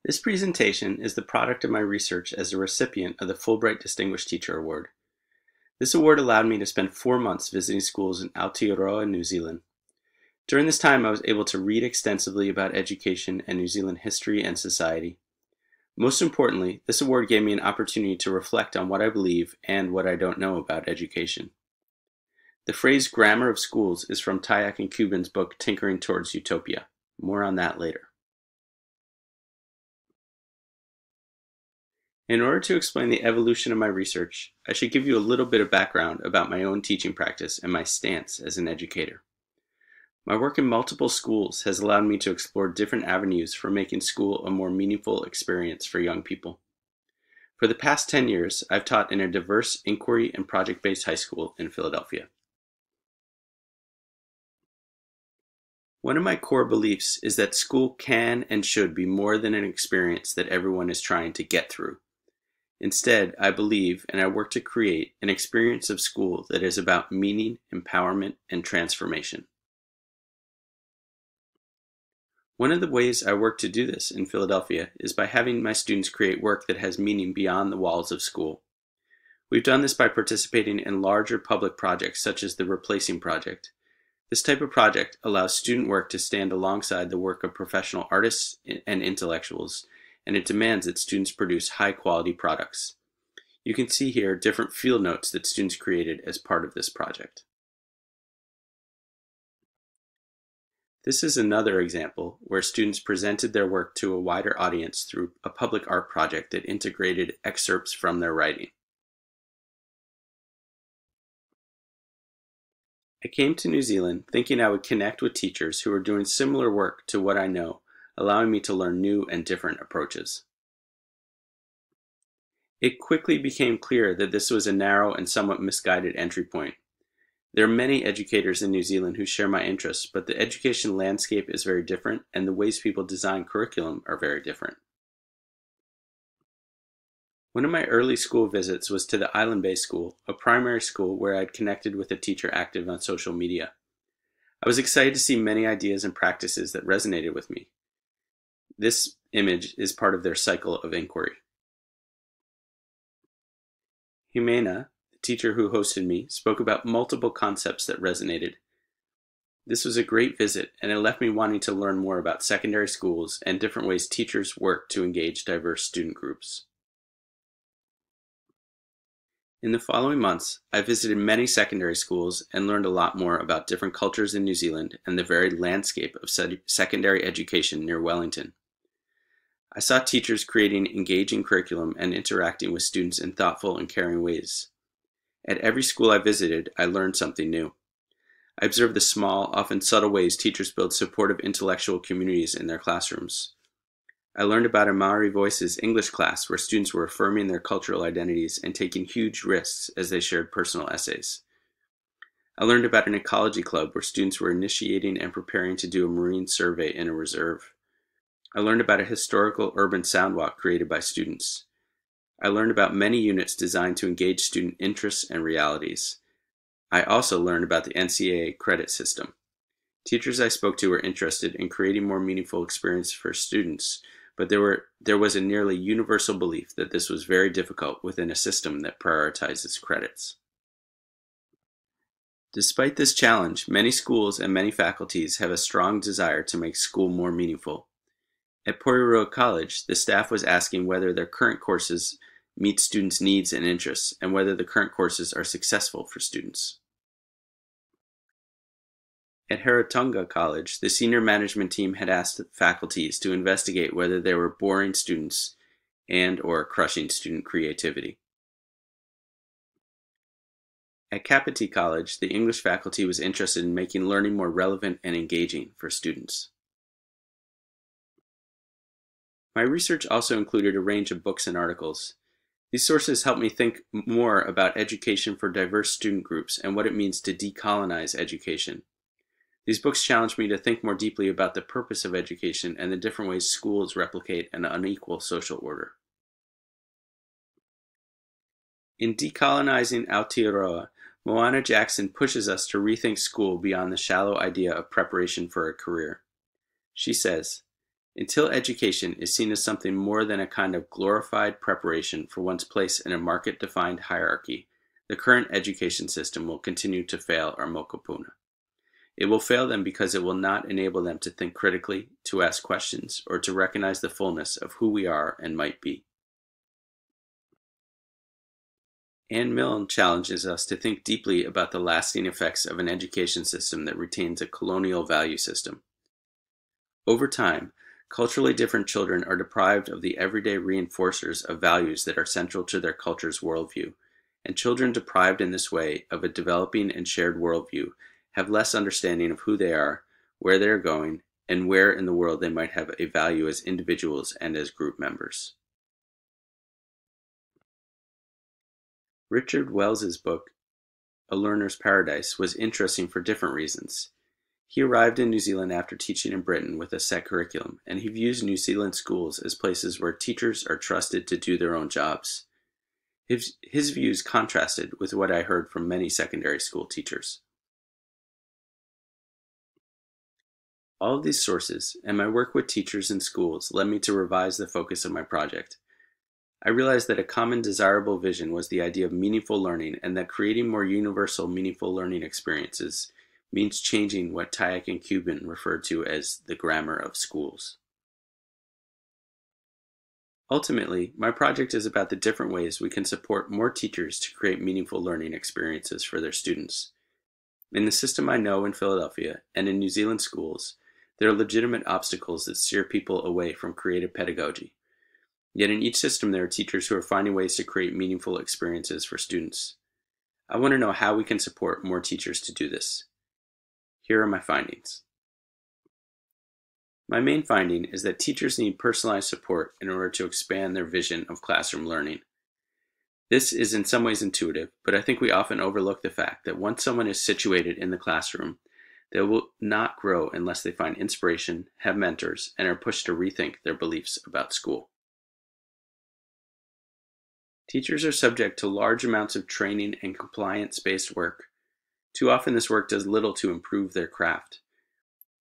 This presentation is the product of my research as a recipient of the Fulbright Distinguished Teacher Award. This award allowed me to spend 4 months visiting schools in Aotearoa, New Zealand. During this time, I was able to read extensively about education and New Zealand history and society. Most importantly, this award gave me an opportunity to reflect on what I believe and what I don't know about education. The phrase grammar of schools is from Tayak and Cuban's book Tinkering Towards Utopia. More on that later. In order to explain the evolution of my research, I should give you a little bit of background about my own teaching practice and my stance as an educator. My work in multiple schools has allowed me to explore different avenues for making school a more meaningful experience for young people. For the past 10 years, I've taught in a diverse inquiry and project-based high school in Philadelphia. One of my core beliefs is that school can and should be more than an experience that everyone is trying to get through. Instead, I believe, and I work to create, an experience of school that is about meaning, empowerment, and transformation. One of the ways I work to do this in Philadelphia is by having my students create work that has meaning beyond the walls of school. We've done this by participating in larger public projects such as the Replacing Project. This type of project allows student work to stand alongside the work of professional artists and intellectuals, and it demands that students produce high-quality products. You can see here different field notes that students created as part of this project. This is another example where students presented their work to a wider audience through a public art project that integrated excerpts from their writing. I came to New Zealand thinking I would connect with teachers who are doing similar work to what I know, allowing me to learn new and different approaches. It quickly became clear that this was a narrow and somewhat misguided entry point. There are many educators in New Zealand who share my interests, but the education landscape is very different, and the ways people design curriculum are very different. One of my early school visits was to the Island Bay School, a primary school where I'd connected with a teacher active on social media. I was excited to see many ideas and practices that resonated with me. This image is part of their cycle of inquiry. Jimena, the teacher who hosted me, spoke about multiple concepts that resonated. This was a great visit, and it left me wanting to learn more about secondary schools and different ways teachers work to engage diverse student groups. In the following months, I visited many secondary schools and learned a lot more about different cultures in New Zealand and the varied landscape of secondary education near Wellington. I saw teachers creating engaging curriculum and interacting with students in thoughtful and caring ways. At every school I visited, I learned something new. I observed the small, often subtle ways teachers build supportive intellectual communities in their classrooms. I learned about a Maori Voices English class where students were affirming their cultural identities and taking huge risks as they shared personal essays. I learned about an ecology club where students were initiating and preparing to do a marine survey in a reserve. I learned about a historical urban soundwalk created by students. I learned about many units designed to engage student interests and realities. I also learned about the NCAA credit system. Teachers I spoke to were interested in creating more meaningful experiences for students, but there was a nearly universal belief that this was very difficult within a system that prioritizes credits. Despite this challenge, many schools and many faculties have a strong desire to make school more meaningful. At Porirua College, the staff was asking whether their current courses meet students' needs and interests, and whether the current courses are successful for students. At Haratonga College, the senior management team had asked faculties to investigate whether they were boring students and/or crushing student creativity. At Kapiti College, the English faculty was interested in making learning more relevant and engaging for students. My research also included a range of books and articles. These sources helped me think more about education for diverse student groups and what it means to decolonize education. These books challenged me to think more deeply about the purpose of education and the different ways schools replicate an unequal social order. In Decolonizing Aotearoa, Moana Jackson pushes us to rethink school beyond the shallow idea of preparation for a career. She says, Until education is seen as something more than a kind of glorified preparation for one's place in a market-defined hierarchy, the current education system will continue to fail our Mokopuna. It will fail them because it will not enable them to think critically, to ask questions, or to recognize the fullness of who we are and might be. Anne Milne challenges us to think deeply about the lasting effects of an education system that retains a colonial value system. Over time, culturally different children are deprived of the everyday reinforcers of values that are central to their culture's worldview, and children deprived in this way of a developing and shared worldview have less understanding of who they are, where they are going, and where in the world they might have a value as individuals and as group members. Richard Wells's book, A Learner's Paradise, was interesting for different reasons. He arrived in New Zealand after teaching in Britain with a set curriculum, and he views New Zealand schools as places where teachers are trusted to do their own jobs. His views contrasted with what I heard from many secondary school teachers. All of these sources, and my work with teachers in schools, led me to revise the focus of my project. I realized that a common desirable vision was the idea of meaningful learning, and that creating more universal meaningful learning experiences means changing what Tyack and Cuban referred to as the grammar of schools. Ultimately, my project is about the different ways we can support more teachers to create meaningful learning experiences for their students. In the system I know in Philadelphia and in New Zealand schools, there are legitimate obstacles that steer people away from creative pedagogy. Yet in each system there are teachers who are finding ways to create meaningful experiences for students. I want to know how we can support more teachers to do this. Here are my findings. My main finding is that teachers need personalized support in order to expand their vision of classroom learning. This is in some ways intuitive, but I think we often overlook the fact that once someone is situated in the classroom, they will not grow unless they find inspiration, have mentors, and are pushed to rethink their beliefs about school. Teachers are subject to large amounts of training and compliance-based work. Too often this work does little to improve their craft.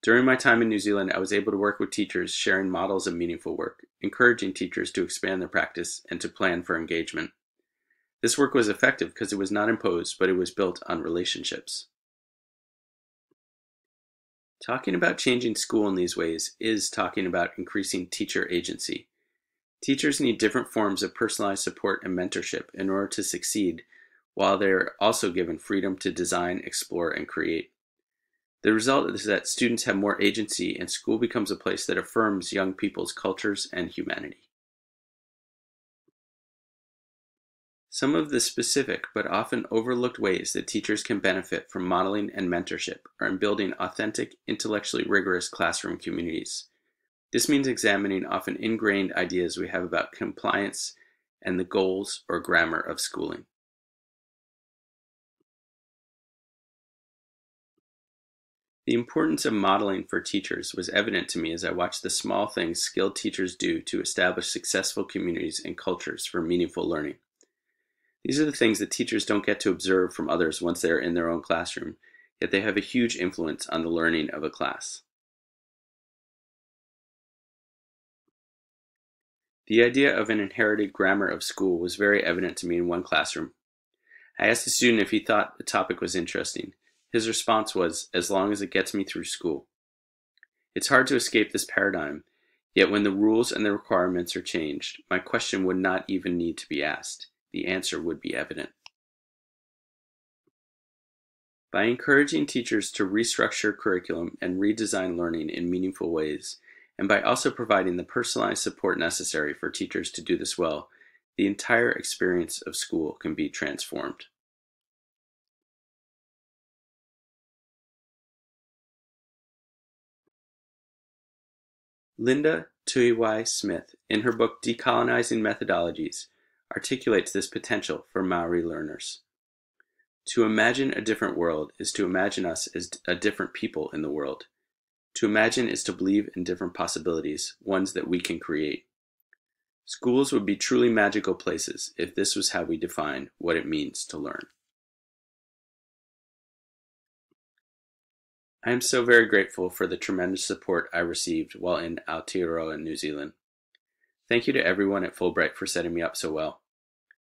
During my time in New Zealand, I was able to work with teachers sharing models of meaningful work, encouraging teachers to expand their practice and to plan for engagement. This work was effective because it was not imposed, but it was built on relationships. Talking about changing school in these ways is talking about increasing teacher agency. Teachers need different forms of personalized support and mentorship in order to succeed, while they are also given freedom to design, explore, and create. The result is that students have more agency and school becomes a place that affirms young people's cultures and humanity. Some of the specific but often overlooked ways that teachers can benefit from modeling and mentorship are in building authentic, intellectually rigorous classroom communities. This means examining often ingrained ideas we have about compliance and the goals or grammar of schooling. The importance of modeling for teachers was evident to me as I watched the small things skilled teachers do to establish successful communities and cultures for meaningful learning. These are the things that teachers don't get to observe from others once they are in their own classroom, yet they have a huge influence on the learning of a class. The idea of an inherited grammar of school was very evident to me in one classroom. I asked a student if he thought the topic was interesting. His response was, "As long as it gets me through school." It's hard to escape this paradigm, yet when the rules and the requirements are changed, my question would not even need to be asked. The answer would be evident. By encouraging teachers to restructure curriculum and redesign learning in meaningful ways, and by also providing the personalized support necessary for teachers to do this well, the entire experience of school can be transformed. Linda Tuiwai Smith, in her book Decolonizing Methodologies, articulates this potential for Maori learners. To imagine a different world is to imagine us as a different people in the world. To imagine is to believe in different possibilities, ones that we can create. Schools would be truly magical places if this was how we define what it means to learn. I am so very grateful for the tremendous support I received while in Aotearoa, New Zealand. Thank you to everyone at Fulbright for setting me up so well.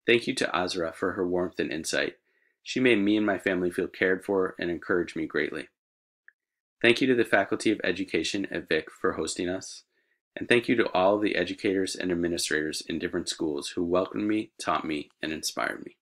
Thank you to Azra for her warmth and insight. She made me and my family feel cared for and encouraged me greatly. Thank you to the Faculty of Education at Vic for hosting us. And thank you to all of the educators and administrators in different schools who welcomed me, taught me, and inspired me.